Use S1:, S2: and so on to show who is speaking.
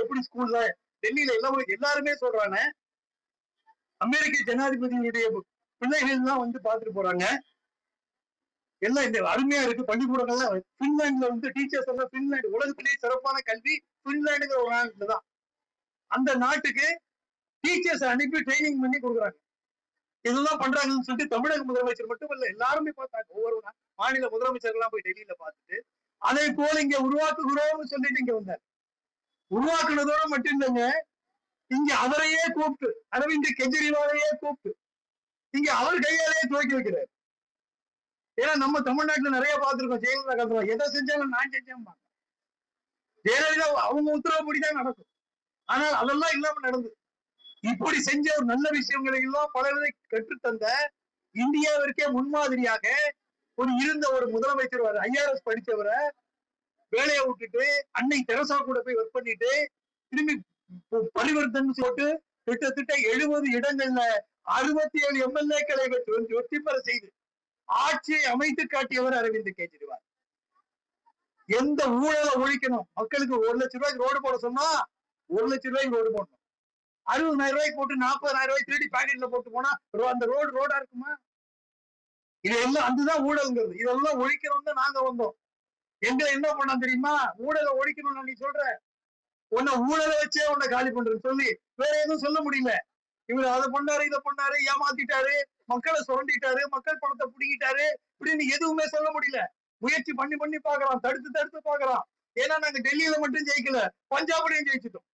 S1: எப்படி ஸ்கூல்ல டெல்லியில எல்லாருமே சொல்றாங்க. அமெரிக்க ஜனாதிபதியுடைய பிள்ளைகள் தான் வந்து பார்த்துட்டு போறாங்க. எல்லாம் இந்த அருமையா இருக்கு. பள்ளிக்கூடங்கள்லாம் பின்லாந்துல டீச்சர்ஸ் எல்லாம் பின்லாந்து உலகத்திலேயே சிறப்பான கல்வி பின்லாந்துங்கிற ஒரு நாட்டுல தான். அந்த நாட்டுக்கு டீச்சர்ஸ் அனுப்பி ட்ரைனிங் பண்ணி கொடுக்குறாங்க. இதெல்லாம் பண்றாங்கன்னு சொல்லிட்டு தமிழக முதலமைச்சர் மட்டும் இல்ல, எல்லாருமே பார்த்தாங்க. ஒவ்வொரு மாநில முதலமைச்சர்கள்லாம் போய் டெல்லியில பார்த்துட்டு அதை போல இங்க உருவாக்குகிறோம்னு சொல்லிட்டு இங்க வந்தார். உருவாக்குனதோட மட்டும் இல்லைங்க, இங்க அவரையே கூப்பிட்டு அரவிந்த் கெஜ்ரிவாலையே கூப்பிட்டு இங்க அவர் கையாலேயே துவக்கி வைக்கிறார். ஏன்னா நம்ம தமிழ்நாட்டுல நிறைய பார்த்திருக்கோம். ஜெயலலிதா காலத்துல எதை செஞ்சாலும் நான் செஞ்சேன். ஜெயலலிதா அவங்க உத்தரவுப்படிதான் நடக்கும். ஆனால் அதெல்லாம் இல்லாம நடந்தது. இப்படி செஞ்ச ஒரு நல்ல விஷயங்களை எல்லாம் பலரை கற்றுத்தந்த இந்தியாவிற்கே முன்மாதிரியாக இருந்த ஒரு முதலமைச்சர் ஐஆர்எஸ் படிச்சவரை வேலையை விட்டுட்டு அன்னை தெரசா கூட போய் ஒர்க் பண்ணிட்டு திரும்பி பரிவர்த்தனை போட்டு கிட்டத்தட்ட 70 இடங்கள்ல 67 எம்எல்ஏக்களை வெற்றி பெற செய்து ஆட்சியை அமைத்து காட்டியவர் அரவிந்த் கெஜ்ரிவால். எந்த ஊழலை ஒழிக்கணும், மக்களுக்கு 1 லட்சம் ரூபாய்க்கு ரோடு போட சொன்னா 1 லட்சம் ரூபாய்க்கு ரோடு போடணும். 60,000 ரூபாய்க்கு போட்டு 40,000 ரூபாய் திருடி பாக்கெட்ல போட்டு போனா அந்த ரோடா இருக்குமா? இதெல்லாம் அதுதான் ஊழல்ங்கிறது. இதெல்லாம் ஒழிக்கணும்னு நாங்க வந்தோம். எங்களை என்ன பண்ண தெரியுமா? ஊழலை ஒழிக்கணும்னு நீ சொல்ற, உன்னை ஊழலை வச்சே உன்னை காலி பண்றேன்னு சொல்லி வேற எதுவும் சொல்ல முடியல. இவர் அதை பண்ணாரு, இதை பண்ணாரு, ஏமாத்திட்டாரு, மக்களை சுரண்டிட்டாரு, மக்கள் பணத்தை பிடிக்கிட்டாரு, இப்படின்னு எதுவுமே சொல்ல முடியல. முயற்சி பண்ணி பாக்குறோம், தடுத்து பாக்குறோம். ஏன்னா நாங்க டெல்லியில மட்டும் ஜெயிக்கல, பஞ்சாப்லயும் ஜெயிச்சிட்டோம்.